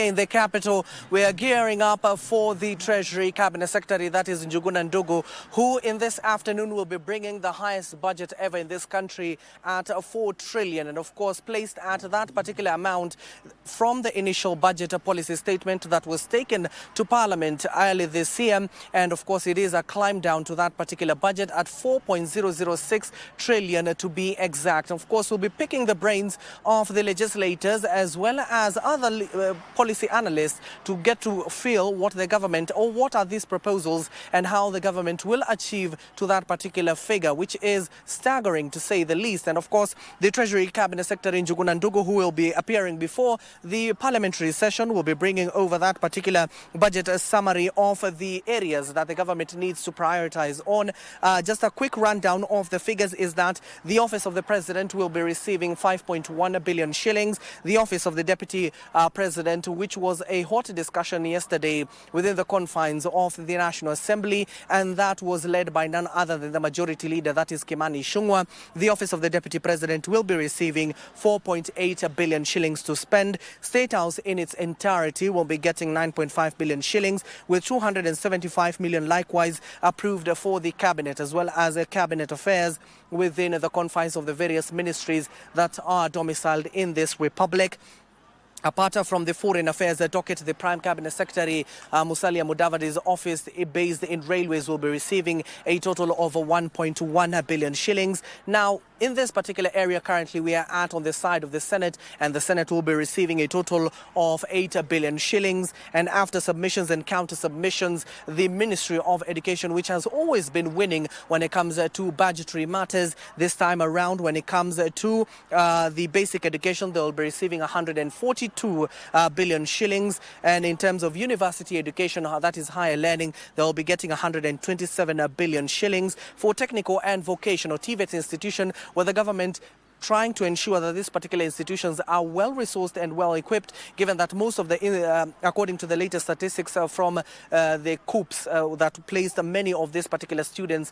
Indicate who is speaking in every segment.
Speaker 1: In the capital, we are gearing up for the Treasury Cabinet Secretary, that is Njuguna Ndung'u, who in this afternoon will be bringing the highest budget ever in this country at 4 trillion, and of course placed at that particular amount from the initial budget policy statement that was taken to Parliament early this year. And of course it is a climb down to that particular budget at 4.006 trillion to be exact. Of course we'll be picking the brains of the legislators as well as other policy analysts to get to feel what the government, or what are these proposals and how the government will achieve to that particular figure, which is staggering to say the least. And of course the Treasury Cabinet Secretary Njuguna Ndung'u, who will be appearing before the parliamentary session, will be bringing over that particular budget summary of the areas that the government needs to prioritize on. Just a quick rundown of the figures is that the office of the president will be receiving 5.1 billion shillings. The office of the deputy president, which was a hot discussion yesterday within the confines of the National Assembly, and that was led by none other than the majority leader, that is Kimani Ichung'wah. The office of the deputy president will be receiving 4.8 billion shillings to spend. State House in its entirety will be getting 9.5 billion shillings, with 275 million likewise approved for the cabinet, as well as cabinet affairs within the confines of the various ministries that are domiciled in this republic. Apart from the Foreign Affairs docket, the Prime Cabinet Secretary Musalia Mudavadi's office based in railways will be receiving a total of 1.1 billion shillings. Now, in this particular area currently we are at on the side of the Senate, and the Senate will be receiving a total of 8 billion shillings. And after submissions and counter submissions, the Ministry of Education, which has always been winning when it comes to budgetary matters, this time around when it comes to the basic education, they will be receiving 142 billion shillings. And in terms of university education, that is higher learning, they will be getting 127 billion shillings. For technical and vocational TVET institution, where the government trying to ensure that these particular institutions are well resourced and well equipped, given that most of the, according to the latest statistics from the COOPs that placed many of these particular students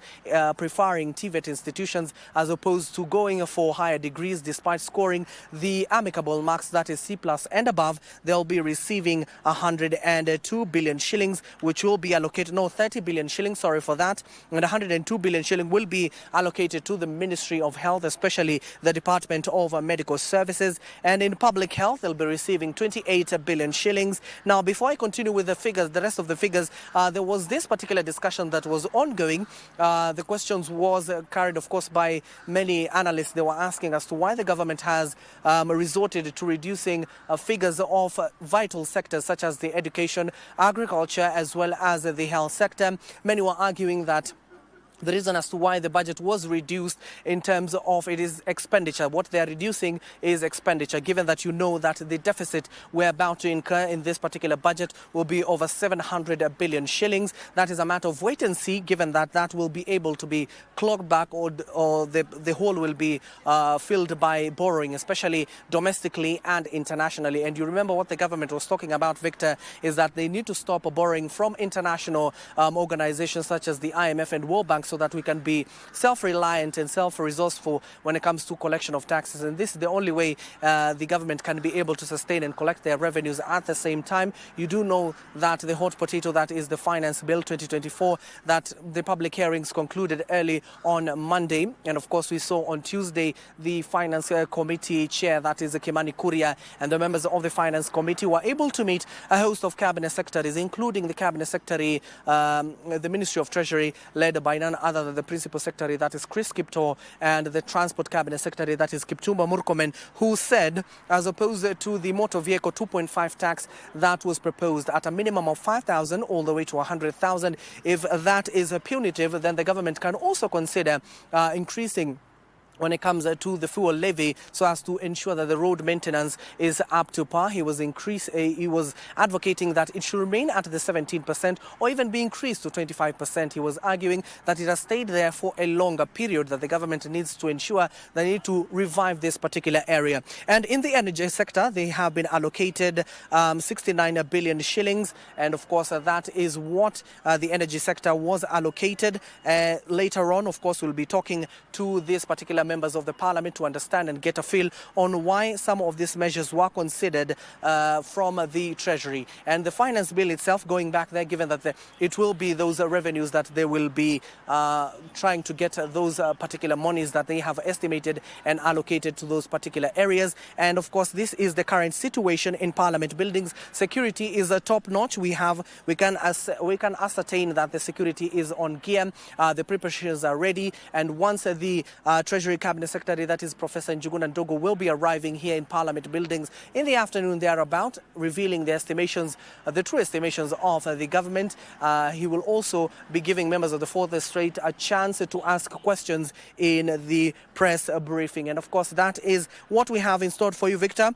Speaker 1: preferring TVET institutions as opposed to going for higher degrees despite scoring the amicable marks, that is C+ and above, they'll be receiving 102 billion shillings, which will be allocated, 30 billion shillings, sorry for that, and 102 billion shillings will be allocated to the Ministry of Health, especially the Department of Medical Services. And in public health, they'll be receiving 28 billion shillings. Now, before I continue with the figures, the rest of the figures, there was this particular discussion that was ongoing. The questions was carried, of course, by many analysts. They were asking as to why the government has resorted to reducing figures of vital sectors such as the education, agriculture, as well as the health sector. Many were arguing that the reason as to why the budget was reduced in terms of it is expenditure. What they are reducing is expenditure, given that you know that the deficit we're about to incur in this particular budget will be over 700 billion shillings. That is a matter of wait and see, given that that will be able to be clogged back, or the hole will be filled by borrowing, especially domestically and internationally. And you remember what the government was talking about, Victor, is that they need to stop borrowing from international organizations such as the IMF and World Bank, so that we can be self-reliant and self-resourceful when it comes to collection of taxes. And this is the only way the government can be able to sustain and collect their revenues at the same time. You do know that the hot potato, that is the Finance Bill 2024, that the public hearings concluded early on Monday. And of course, we saw on Tuesday the Finance Committee chair, that is Kimani Ichung'wah, and the members of the Finance Committee were able to meet a host of cabinet secretaries, including the Cabinet Secretary, the Ministry of Treasury, led by none other than the Principal Secretary, that is Chris Kipto, and the Transport Cabinet Secretary, that is Kipchumba Murkomen, who said, as opposed to the motor vehicle 2.5 tax that was proposed at a minimum of 5,000 all the way to 100,000, if that is punitive, then the government can also consider increasing when it comes to the fuel levy, so as to ensure that the road maintenance is up to par. He was advocating that it should remain at the 17% or even be increased to 25%. He was arguing that it has stayed there for a longer period, that the government needs to ensure they need to revive this particular area. And in the energy sector, they have been allocated 69 billion shillings. And of course, that is what the energy sector was allocated. Later on, of course, we'll be talking to this particular members of the parliament to understand and get a feel on why some of these measures were considered from the Treasury. And the finance bill itself, going back there, given that it will be those revenues that they will be trying to get those particular monies that they have estimated and allocated to those particular areas. And of course, this is the current situation in Parliament buildings. Security is top notch. We can ascertain that the security is on gear. The preparations are ready. And once the Treasury Cabinet Secretary, that is Professor Njuguna Ndung'u, will be arriving here in Parliament buildings in the afternoon thereabout, revealing the estimations, the true estimations of the government. He will also be giving members of the Fourth Estate a chance to ask questions in the press briefing. And of course, that is what we have in store for you, Victor.